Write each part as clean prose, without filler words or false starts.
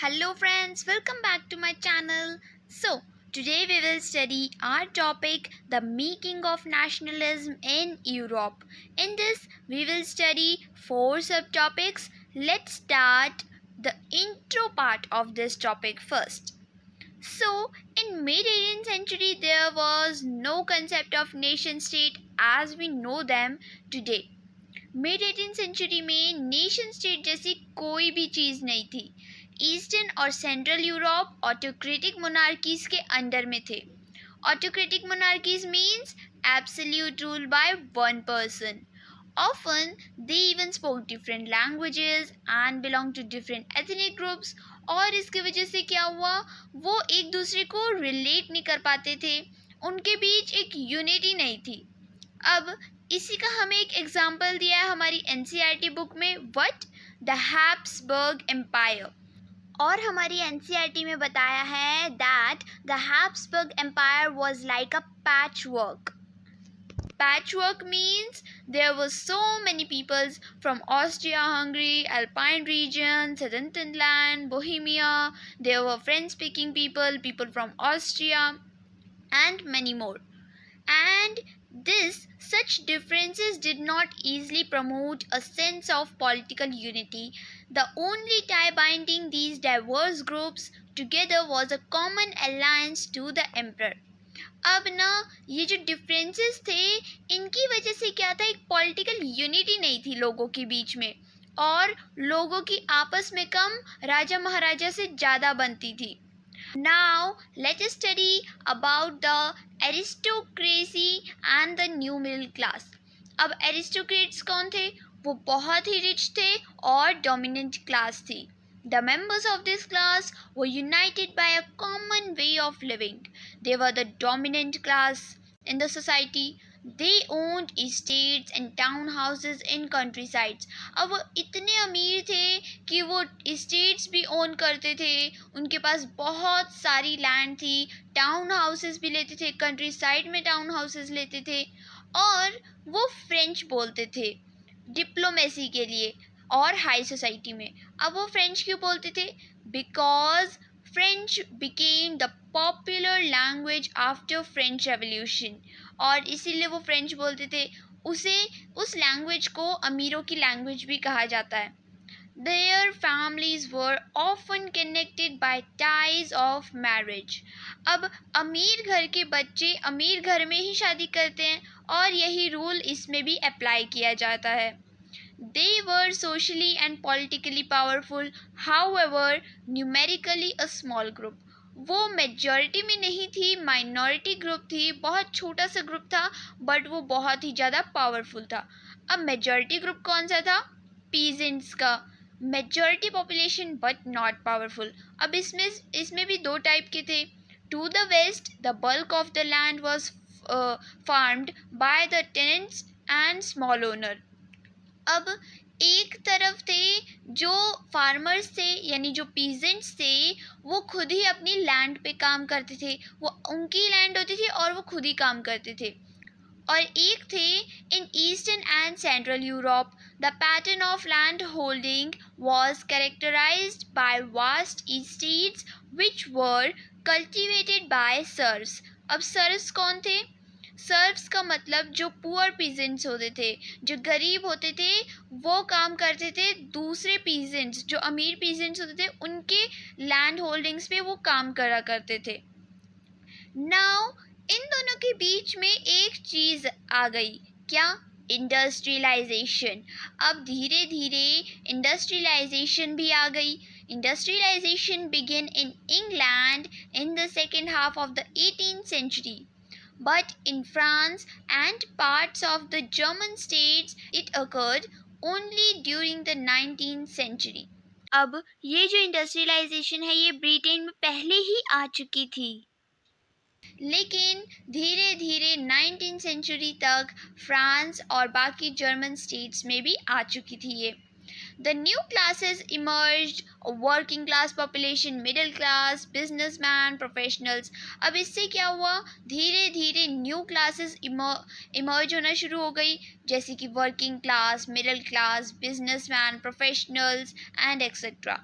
Hello friends, welcome back to my channel. So, today we will study our topic, the making of nationalism in Europe. In this, we will study 4 subtopics. Let's start the intro part of this topic first. So, in mid-18th century, there was no concept of nation state as we know them today. Mid 18 century में nation state जैसी कोई भी चीज़ नहीं थी. Eastern और central Europe autocratic monarchies के under में थे. Autocratic monarchies means absolute rule by one person. Often they even spoke different languages and belonged to different ethnic groups. और इसकी वजह से क्या हुआ, वो एक दूसरे को रिलेट नहीं कर पाते थे. उनके बीच एक यूनिटी नहीं थी. अब इसी का हमें एक एग्जाम्पल दिया है हमारी एनसीईआरटी बुक में, व्हाट द हैब्सबर्ग एम्पायर. और हमारी एनसीईआरटी में बताया है that the Habsburg empire was like a patchwork. Patchwork means there were so many peoples from Austria, Hungary, Alpine region, southern Finland, Bohemia. There were French-speaking people from Austria, and many more. And such differences did not easily promote a sense of political unity. The only tie binding these diverse groups together was a common alliance to the emperor. अब ना ये जो differences थे, इनकी वजह से क्या था, एक पॉलिटिकल यूनिटी नहीं थी लोगों के बीच में, और लोगों की आपस में कम राजा महाराजा से ज़्यादा बनती थी. Now let us study about the aristocracy and the new middle class. अब एरिस्टोक्रेट्स कौन थे, वो बहुत ही रिच थे और डोमिनेंट क्लास थी. The members of this class were united by a common way of living. They were the dominant class in the society. They owned estates and townhouses in countrysides. अब वो इतने अमीर थे कि वो estates भी own करते थे, उनके पास बहुत सारी land थी, टाउन हाउसेस भी लेते थे, कंट्री साइड में टाउन हाउसेस लेते थे, और वो फ्रेंच बोलते थे डिप्लोमेसी के लिए और हाई सोसाइटी में. अब वो फ्रेंच क्यों बोलते थे, because French became the popular language after French revolution, और इसीलिए वो फ्रेंच बोलते थे. उस लैंग्वेज को अमीरों की लैंग्वेज भी कहा जाता है. Their families were often connected by ties of marriage. अब अमीर घर के बच्चे अमीर घर में ही शादी करते हैं, और यही रूल इसमें भी अप्लाई किया जाता है. They were socially and politically powerful, however, numerically a small group. वो मेजॉरिटी में नहीं थी, माइनॉरिटी ग्रुप थी, बहुत छोटा सा ग्रुप था, बट वो बहुत ही ज़्यादा पावरफुल था. अब मेजॉरिटी ग्रुप कौन सा था, पीजेंट्स का. Majority population but not powerful. अब इसमें भी दो टाइप के थे. To the west the bulk of the land was farmed by the tenants and small owner. अब एक तरफ थे जो फार्मर्स थे, यानी जो पीजेंट्स थे, वो खुद ही अपनी लैंड पे काम करते थे, वो उनकी लैंड होती थी और वो खुद ही काम करते थे. और एक थे in eastern and central Europe the pattern of land holding was characterised by vast estates which were cultivated by serfs. अब सर्व्स कौन थे, सर्व्स का मतलब जो पुअर पीजेंट्स होते थे, जो गरीब होते थे, वो काम करते थे दूसरे पीजेंट्स, जो अमीर पीजेंट्स होते थे, उनके लैंड होल्डिंग्स पे वो काम करा करते थे. नाउ इन दोनों के बीच में एक चीज़ आ गई, क्या, इंडस्ट्रियलाइजेशन. अब धीरे धीरे इंडस्ट्रियलाइजेशन भी आ गई. Industrialisation begin in England in the second half of the 18th century. But in France and parts of the German states it occurred only during the 19th century. अब ये जो इंडस्ट्रियलाइजेशन है ये ब्रिटेन में पहले ही आ चुकी थी, लेकिन धीरे धीरे 19th सेंचुरी तक फ्रांस और बाकी जर्मन स्टेट्स में भी आ चुकी थी ये. The new classes emerged, a working class population, middle class, businessman, professionals. अब इससे क्या हुआ, धीरे धीरे न्यू क्लासेस इमर्ज होना शुरू हो गई, जैसे कि working class, middle class, businessman, professionals and etcetera.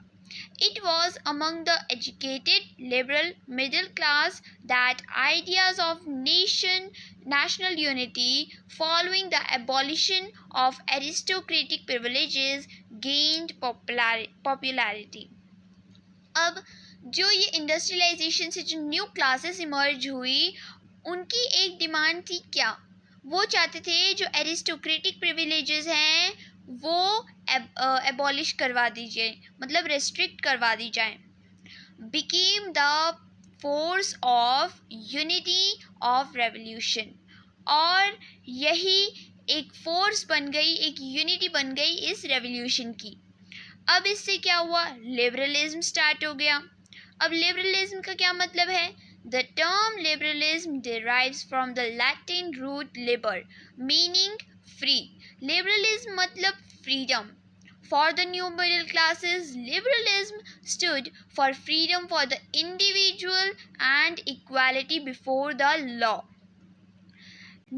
It was among the educated, liberal, middle class that ideas of national unity following the abolition of aristocratic privileges gained popularity. अब जो ये industrialisation से जो न्यू क्लासेस इमर्ज हुई, उनकी एक demand थी क्या? वो चाहते थे जो एरिस्टोक्रेटिक प्रिविलेजेस हैं वो एबॉलिश करवा दीजिए, मतलब रेस्ट्रिक्ट करवा दी जाए. Became the force of unity of revolution, और यही एक फोर्स बन गई, एक यूनिटी बन गई इस रेवोल्यूशन की. अब इससे क्या हुआ? लिबरलिज्म स्टार्ट हो गया. अब लिबरलिज्म का क्या मतलब है? The term liberalism derives from the Latin root liber meaning free. Liberalism मतलब freedom. For the new middle classes, liberalism stood for freedom for the individual and equality before the law.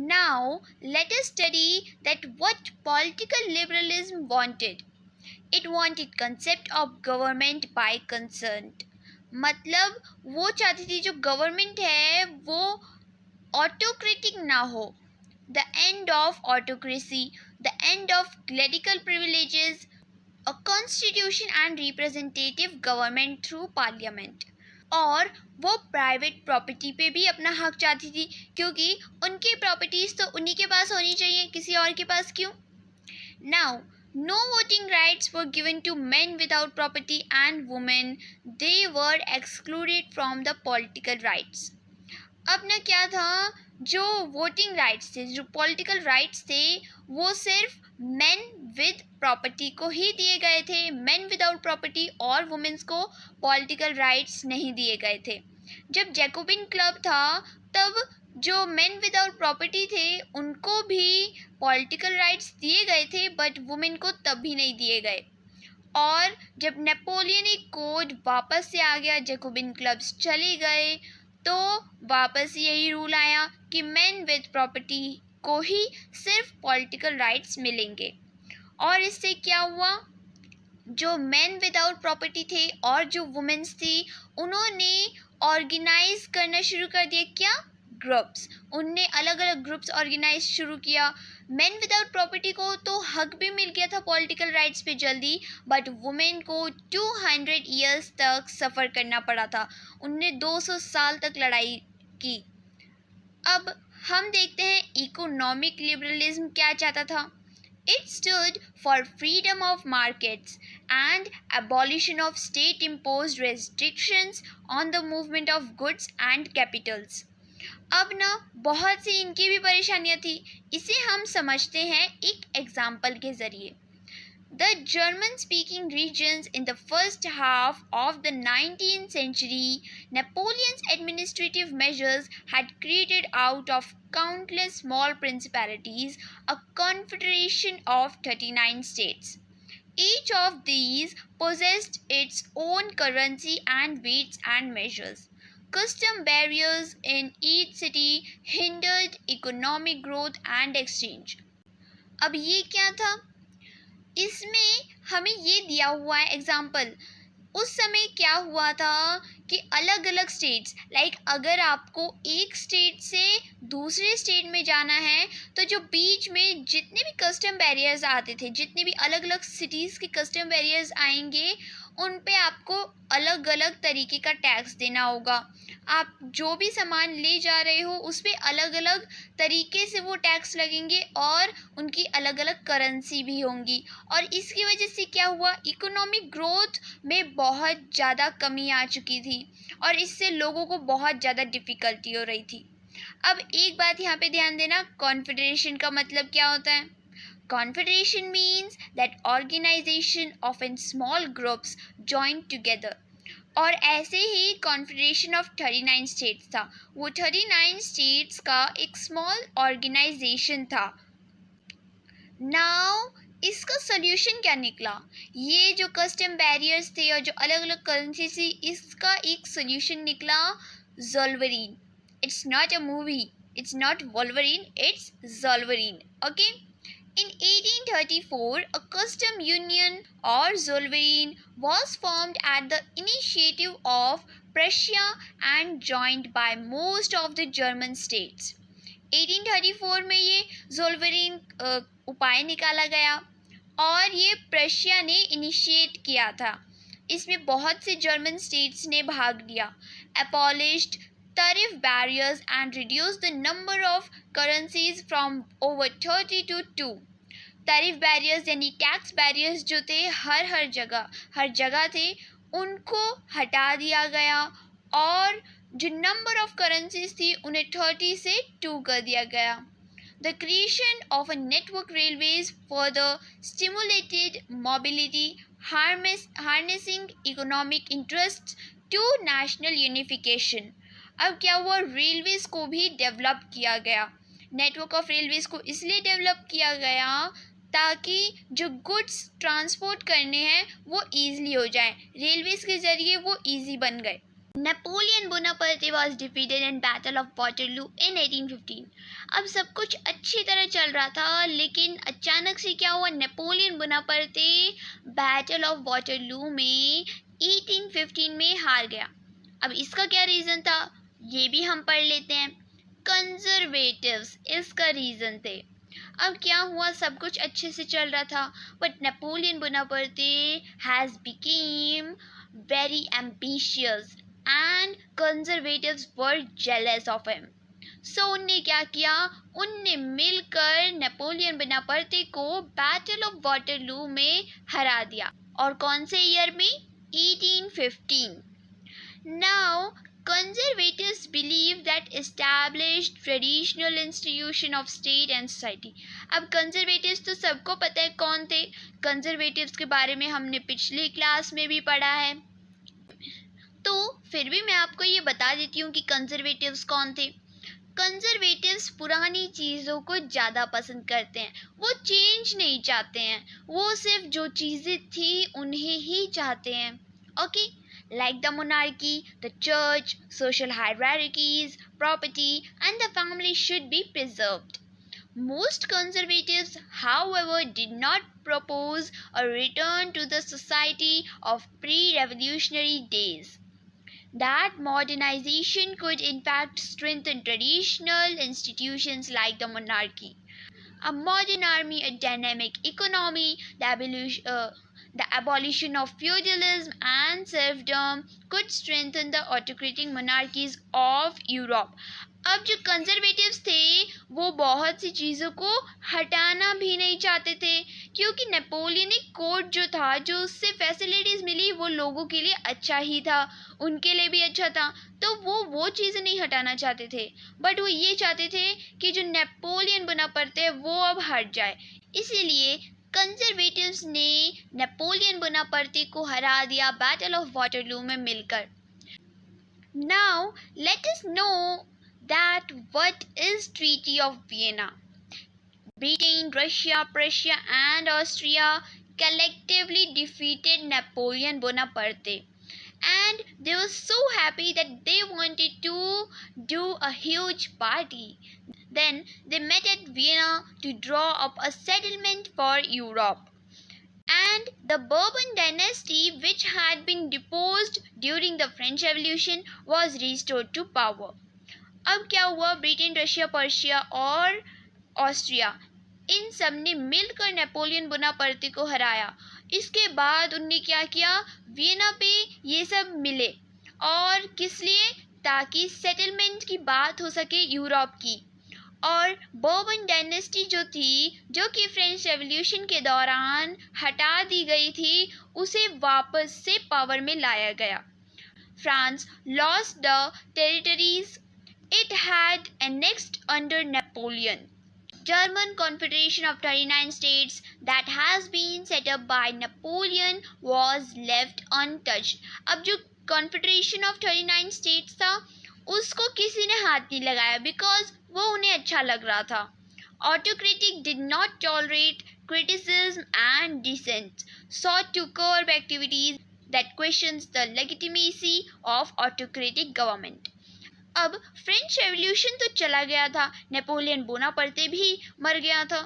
Now, let us study that what political liberalism wanted. It wanted concept of government by consent. मतलब वो चाहती थी जो government है वो autocratic ना हो. The end of autocracy, the end of clerical privileges, a constitution and representative government through parliament. और वो प्राइवेट प्रॉपर्टी पे भी अपना हक चाहती थी, क्योंकि उनकी प्रॉपर्टीज तो उन्हीं के पास होनी चाहिए, किसी और के पास क्यों? Now, no voting rights were given to men without property and women. They were excluded from the political rights. अब ना क्या था, जो वोटिंग राइट्स थे, जो पॉलिटिकल राइट्स थे, वो सिर्फ मेन विद प्रॉपर्टी को ही दिए गए थे. मेन विदाउट प्रॉपर्टी और वुमेन्स को पॉलिटिकल राइट्स नहीं दिए गए थे. जब जैकोबिन क्लब था तब जो मेन विदाउट प्रॉपर्टी थे उनको भी पॉलिटिकल राइट्स दिए गए थे, बट वुमेन को तब भी नहीं दिए गए. और जब नेपोलियनिक कोड वापस से आ गया, जैकोबिन क्लब्स चले गए, तो वापस यही रूल आया कि मेन विद प्रॉपर्टी को ही सिर्फ पॉलिटिकल राइट्स मिलेंगे. और इससे क्या हुआ, जो मेन विदाउट प्रॉपर्टी थे और जो वुमेन्स थी उन्होंने ऑर्गेनाइज करना शुरू कर दिया. क्या? ग्रुप्स. उनने अलग अलग ग्रुप्स ऑर्गेनाइज शुरू किया. मेन विदाउट प्रॉपर्टी को तो हक भी मिल गया था पॉलिटिकल राइट्स पे जल्दी, बट वुमेन को 200 ईयर्स तक सफ़र करना पड़ा था. उनने 200 साल तक लड़ाई की. अब हम देखते हैं इकोनॉमिक लिबरलिज्म क्या चाहता था. It stood for freedom of markets and abolition of state-imposed restrictions on the movement of goods and capitals. अब ना बहुत सी इनकी भी परेशानियां थी. इसे हम समझते हैं एक एग्जाम्पल के ज़रिए. The German-speaking regions in the first half of the 19th century, Napoleon's administrative measures had created out of countless small principalities a confederation of 39 states. Each of these possessed its own currency and weights and measures. Custom barriers in each city hindered economic growth and exchange. अब ये क्या था? इसमें हमें ये दिया हुआ है एग्जाम्पल. उस समय क्या हुआ था कि अलग अलग स्टेट्स, लाइक अगर आपको एक स्टेट से दूसरे स्टेट में जाना है तो जो बीच में जितने भी कस्टम बैरियर्स आते थे, जितने भी अलग अलग सिटीज़ के कस्टम बैरियर्स आएंगे, उन पे आपको अलग अलग तरीके का टैक्स देना होगा. आप जो भी सामान ले जा रहे हो उस पर अलग अलग तरीके से वो टैक्स लगेंगे और उनकी अलग अलग करेंसी भी होंगी. और इसकी वजह से क्या हुआ, इकोनॉमिक ग्रोथ में बहुत ज़्यादा कमी आ चुकी थी और इससे लोगों को बहुत ज़्यादा डिफ़िकल्टी हो रही थी. अब एक बात यहाँ पे ध्यान देना, कॉन्फेडरेशन का मतलब क्या होता है. Confederation means that organization of in small groups joined together. और ऐसे ही कॉन्फेडरेशन ऑफ 39 स्टेट्स था. वो 39 स्टेट्स का एक स्मॉल ऑर्गेनाइजेशन था. नाउ इसका सोल्यूशन क्या निकला? ये जो कस्टम बैरियर्स थे और जो अलग अलग करेंसी थी, इसका एक सोल्यूशन निकला, Zollverein. It's not a movie, it's not Wolverine, it's Zollverein. Okay. In 1834, a custom union or Zollverein was formed at the initiative of Prussia and joined by most of the German states. 1834 में ये जोल्वरिन उपाय निकाला गया और ये प्रशिया ने initiate किया था. इसमें बहुत से जर्मन स्टेट्स ने भाग लिया. Abolished tariff barriers and reduced the number of currencies from over 30 to 2. Tariff barriers यानी टैक्स बैरियर्स जो थे हर जगह थे उनको हटा दिया गया और जो नंबर ऑफ करेंसीज थी उन्हें 30 से 2 कर दिया गया. The creation of a network railways further stimulated mobility, harnessing economic interests to national unification. अब क्या हुआ, रेलवेज को भी डेवलप किया गया. नेटवर्क ऑफ रेलवेज को इसलिए डेवलप किया गया ताकि जो गुड्स ट्रांसपोर्ट करने हैं वो ईजिली हो जाए. रेलवेज के जरिए वो ईजी बन गए. Napoleon Bonaparte was defeated in Battle of Waterloo in 1815. अब सब कुछ अच्छी तरह चल रहा था लेकिन अचानक से क्या हुआ, Napoleon Bonaparte battle of Waterloo में 1815 में हार गया. अब इसका क्या रीज़न था ये भी हम पढ़ लेते हैं. कंजर्वेटिव्स इसका रीज़न थे. अब क्या हुआ, सब कुछ अच्छे से चल रहा था but Napoleon Bonaparte has became very ambitious and conservatives were jealous of him. So उनने क्या किया, उनने मिलकर नेपोलियन बोनापार्टे को बैटल ऑफ वाटरलू में हरा दिया. और कौन से ईयर में, 1815. Now conservatives believe that established traditional institution of state and society. अब conservatives तो सबको पता है कौन थे. conservatives के बारे में हमने पिछली क्लास में भी पढ़ा है, तो फिर भी मैं आपको ये बता देती हूँ कि कंजर्वेटिव्स कौन थे. कंजर्वेटिव्स पुरानी चीज़ों को ज़्यादा पसंद करते हैं, वो चेंज नहीं चाहते हैं, वो सिर्फ जो चीज़ें थी उन्हें ही चाहते हैं. Okay, like the monarchy, the church, social hierarchies, property and the family should be preserved. Most conservatives, however, did not propose a return to the society of pre-revolutionary days. That modernization could in fact strengthen traditional institutions like the monarchy. A modern army, a dynamic economy, the abolition of feudalism and serfdom could strengthen the autocratic monarchies of Europe. अब जो conservatives थे वो बहुत सी चीज़ों को हटाना भी नहीं चाहते थे क्योंकि नेपोलियनिक कोड जो था, जो उससे फैसिलिटीज़ मिली वो लोगों के लिए अच्छा ही था, उनके लिए भी अच्छा था, तो वो चीज़ें नहीं हटाना चाहते थे. बट वो ये चाहते थे कि जो नेपोलियन बोनापार्टे वो अब हट जाए. इसीलिए कंजर्वेटिव्स ने नेपोलियन बोनापार्टे को हरा दिया बैटल ऑफ वाटरलू में मिलकर. Now let us know that what is Treaty of Vienna. Britain, Russia, Prussia and Austria collectively defeated Napoleon Bonaparte, and they were so happy that they wanted to do a huge party. Then they met at Vienna to draw up a settlement for Europe. And the Bourbon dynasty, which had been deposed during the French Revolution, was restored to power. अब क्या हुआ, Britain, Russia, Persia और Austria इन सब ने मिलकर Napoleon Bonaparte को हराया. इसके बाद उनने क्या किया, वियना पे ये सब मिले. और किस लिए, ताकि सेटलमेंट की बात हो सके यूरोप की. और बourbon डायनेस्टी जो थी, जो कि फ्रेंच रेवोल्यूशन के दौरान हटा दी गई थी, उसे वापस से पावर में लाया गया. France lost the territories it had annexed under Napoleon. German Confederation of 39 states that has been set up by Napoleon was left untouched. अब जो Confederation of 39 states था उसको किसी ने हाथ नहीं लगाया because वो उन्हें अच्छा लग रहा था. Autocratic did not tolerate criticism and dissent, sought to curb activities that questions the legitimacy of autocratic government. अब फ्रेंच रेवोल्यूशन तो चला गया था, नेपोलियन बोनापार्टे भी मर गया था,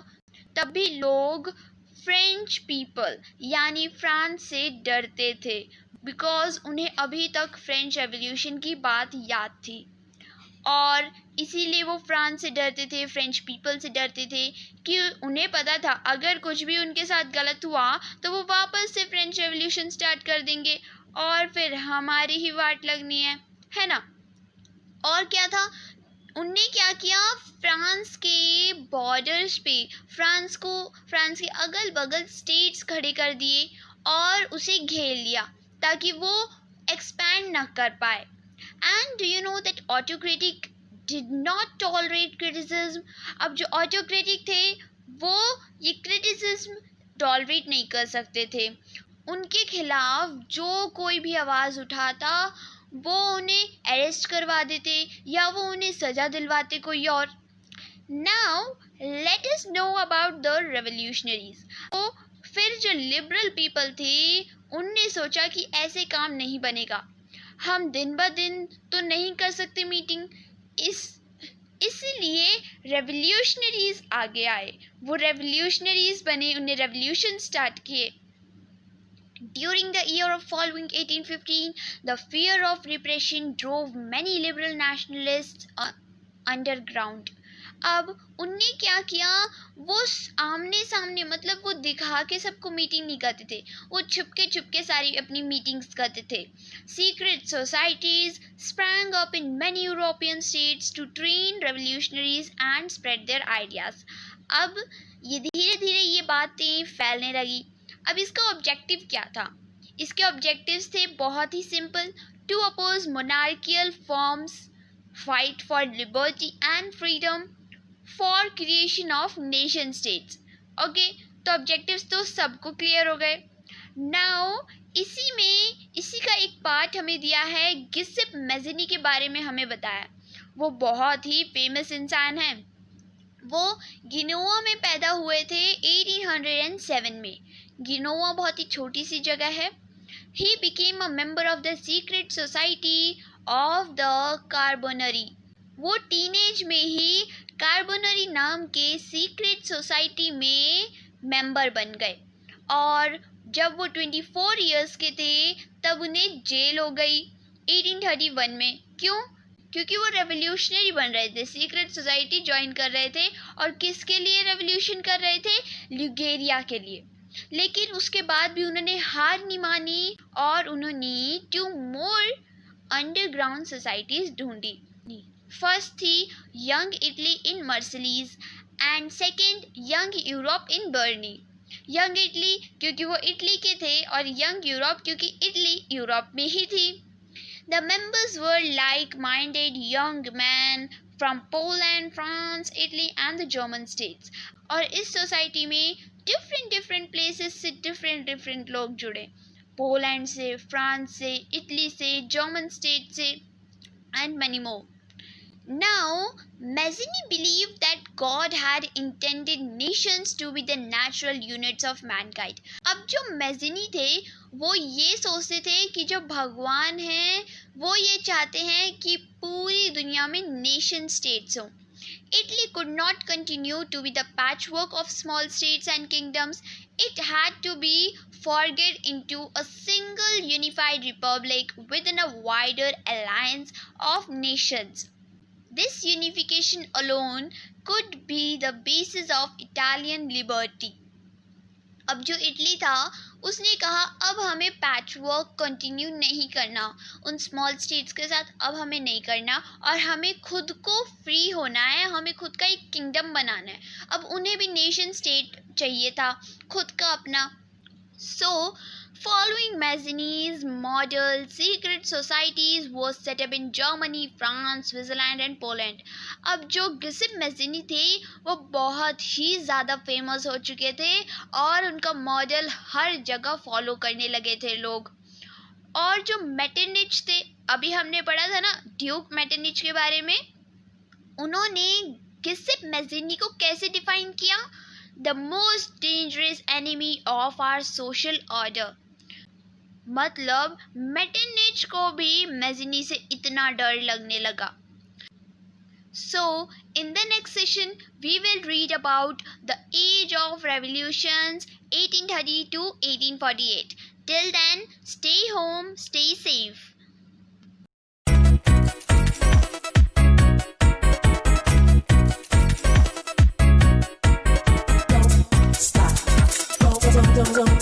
तभी लोग फ्रेंच पीपल यानी फ्रांस से डरते थे, बिकॉज उन्हें अभी तक फ्रेंच रेवोल्यूशन की बात याद थी और इसीलिए वो फ्रांस से डरते थे, फ्रेंच पीपल से डरते थे कि उन्हें पता था अगर कुछ भी उनके साथ गलत हुआ तो वो वापस से फ्रेंच रेवोल्यूशन स्टार्ट कर देंगे और फिर हमारी ही वाट लगनी है ना। और क्या था, उनने क्या किया, फ्रांस के बॉर्डर्स पे फ्रांस के अगल बगल स्टेट्स खड़े कर दिए और उसे घेर लिया ताकि वो एक्सपैंड ना कर पाए। And do you know that autocratic did not tolerate criticism. अब जो ऑटोक्रेटिक थे वो ये क्रिटिसिज्म टॉलरेट नहीं कर सकते थे, उनके खिलाफ जो कोई भी आवाज़ उठाता वो उन्हें अरेस्ट करवा देते या वो उन्हें सज़ा दिलवाते कोई और। Now let us know about the revolutionaries. तो फिर जो लिबरल पीपल थे उनने सोचा कि ऐसे काम नहीं बनेगा, हम दिन ब दिन तो नहीं कर सकते मीटिंग, इसलिए रेवोल्यूशनरीज आगे आए, वो रेवोल्यूशनरीज बने, उन्हें रेवोल्यूशन स्टार्ट किए। During the year of following 1815, the fear of repression drove many liberal nationalists underground. अब उनने क्या किया, वो आमने सामने मतलब वो दिखा के सबको मीटिंग नहीं करते थे, वो छुपके सारी अपनी मीटिंग्स करते थे। Secret societies sprang up in many European states to train revolutionaries and spread their ideas. अब ये धीरे धीरे ये बातें फैलने लगी। अब इसका ऑब्जेक्टिव क्या था, इसके ऑब्जेक्टिव्स थे बहुत ही simple, to oppose monarchial forms, fight for liberty and freedom, for creation of nation states. Okay, तो ऑब्जेक्टिव्स तो सबको क्लियर हो गए। नाउ इसी का एक पार्ट हमें दिया है, गिसिप मेज़नी के बारे में हमें बताया, वो बहुत ही फेमस इंसान है, वो गिनोआ में पैदा हुए थे 1807 में। गिनोआ बहुत ही छोटी सी जगह है। He became a member of the secret society of the Carbonari. वो टीनेज में ही कार्बोनरी नाम के सीक्रेट सोसाइटी में मेंबर बन गए और जब वो 24 इयर्स के थे तब उन्हें जेल हो गई 1831 में। क्यों? क्योंकि वो रेवोल्यूशनरी बन रहे थे, सीक्रेट सोसाइटी ज्वाइन कर रहे थे और किसके लिए रेवोल्यूशन कर रहे थे, लिगेरिया के लिए। लेकिन उसके बाद भी उन्होंने हार नहीं मानी और उन्होंने 2 मोर अंडरग्राउंड सोसाइटीज ढूंढी। फर्स्ट थी young Italy in Marseilles and second young Europe in Berne. Young Italy क्योंकि वो इटली के थे और यंग यूरोप क्योंकि इटली यूरोप में ही थी। The members were like-minded young men from Poland, France, Italy and the German states. और इस सोसाइटी में डिफरेंट प्लेसेस से डिफरेंट लोग जुड़े, पोलैंड से, फ्रांस से, इटली से, जर्मन स्टेट से and many more. Now, Mazzini believed that God had intended nations to be the natural units of mankind. अब जो मैज़िनी थे वो ये सोचते थे कि जो भगवान हैं वो ये चाहते हैं कि पूरी दुनिया में नेशन स्टेट्स हों। Italy could not continue to be the patchwork of small states and kingdoms. It had to be forged into a single unified republic within a wider alliance of nations. This unification alone could be the basis of Italian liberty. अब जो Italy था उसने कहा अब हमें patchwork continue नहीं करना, उन स्मॉल स्टेट्स के साथ अब हमें नहीं करना और हमें खुद को फ्री होना है, हमें खुद का एक किंगडम बनाना है। अब उन्हें भी नेशन स्टेट चाहिए था, खुद का अपना। So, following Mazzini's model, secret societies was set up in Germany, France, Switzerland and Poland. अब जो गिसिप मैज़िनी थे वो बहुत ही ज़्यादा फेमस हो चुके थे और उनका मॉडल हर जगह फॉलो करने लगे थे लोग। और जो मेटरनिच थे, अभी हमने पढ़ा था ना ड्यूक मेटरनिच के बारे में, उन्होंने गिसिप मैज़िनी को कैसे डिफाइन किया, The most dangerous enemy of our social order. मतलब मेटरनिच को भी मैज़िनी से इतना डर लगने लगा। So, in the next session, we will read about the Age of Revolutions 1830 to 1848. Till then, stay home, stay safe. Don't stop. Don't